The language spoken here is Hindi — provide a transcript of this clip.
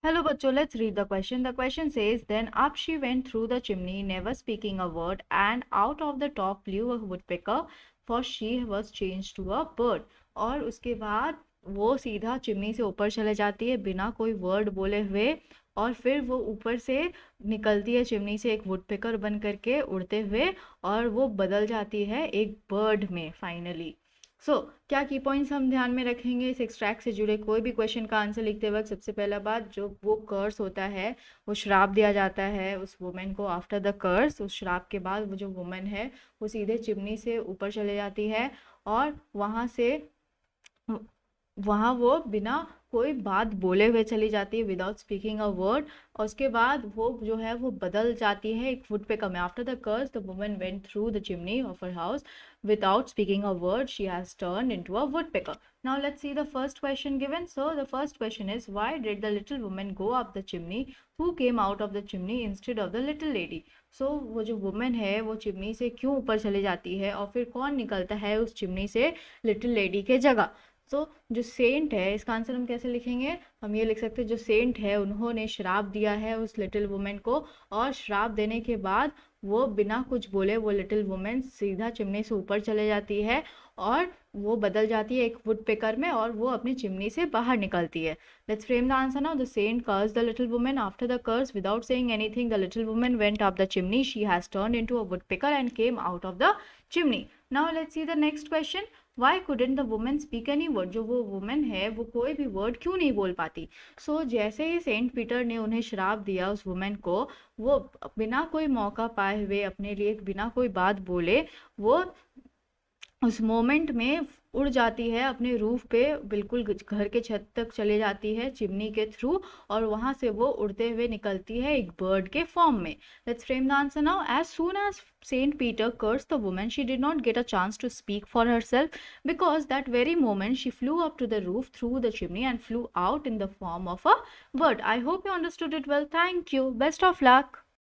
Hello, bachcho. Let's read the question. The question says, then up she went through the chimney, never speaking a word, and out of the top flew a woodpecker, for she was changed to a bird. और उसके बाद वो सीधा चिमनी से ऊपर चले जाती है बिना कोई वर्ड बोले हुए, और फिर वो ऊपर से निकलती है चिमनी से एक वुडपेकर बन करके उड़ते हुए, और वो बदल जाती है एक बर्ड में फाइनली। क्या की पॉइंट्स हम ध्यान में रखेंगे इस एक्सट्रैक्ट से जुड़े कोई भी क्वेश्चन का आंसर लिखते वक्त? सबसे पहला बात, जो वो कर्स होता है, वो श्राप दिया जाता है उस वुमेन को। आफ्टर द कर्स, उस श्राप के बाद वो जो वुमेन है वो सीधे चिमनी से ऊपर चले जाती है, और वहाँ वो बिना कोई बात बोले हुए चली जाती है, विदाउट स्पीकिंग अ वर्ड। और उसके बाद वो जो है वो बदल जाती है एक वुडपेकर में। After the curse the woman went through the chimney of her house without speaking a word. She has turned into a woodpecker. Now let's see the first question given. So the first question is, why did the little woman go up the chimney? Who came out of the chimney instead of the little lady? So वो जो woman है वो चिमनी से क्यों ऊपर चली जाती है, और फिर कौन निकलता है उस चिमनी से लिटिल लेडी के जगह? जो सेंट है, इसका आंसर हम कैसे लिखेंगे? हम ये लिख सकते हैं, जो सेंट है उन्होंने श्राप दिया है उस लिटिल वुमेन को, और श्राप देने के बाद वो बिना कुछ बोले वो लिटिल वुमेन सीधा चिमनी से ऊपर चले जाती है, और वो बदल जाती है एक वुडपेकर में, और वो अपनी चिमनी से बाहर निकलती है। Let's frame the answer now. The saint curse the little women. After the curse, without saying anything, the little women went up the chimney. She has turned into a woodpecker and came out of the chimney. Now let's see the next question. Why couldn't the women speak any word? जो वो वुमेन है वो कोई भी वर्ड क्यों नहीं बोल पाती? जैसे ही सेंट पीटर ने उन्हें श्राप दिया उस वुमेन को, वो बिना कोई मौका पाए हुए, अपने लिए बिना कोई बात बोले, वो उस मोमेंट में उड़ जाती है अपने रूफ पे, बिल्कुल घर के छत तक चले जाती है चिमनी के थ्रू, और वहां से वो उड़ते हुए निकलती है एक बर्ड के फॉर्म में। Let's frame the answer now. As soon as Saint Peter cursed the woman, she did not get a chance to speak for herself, because that very moment she flew up to the roof through the chimney and flew out in the form of a bird. I hope you understood it well. Thank you. Best of luck.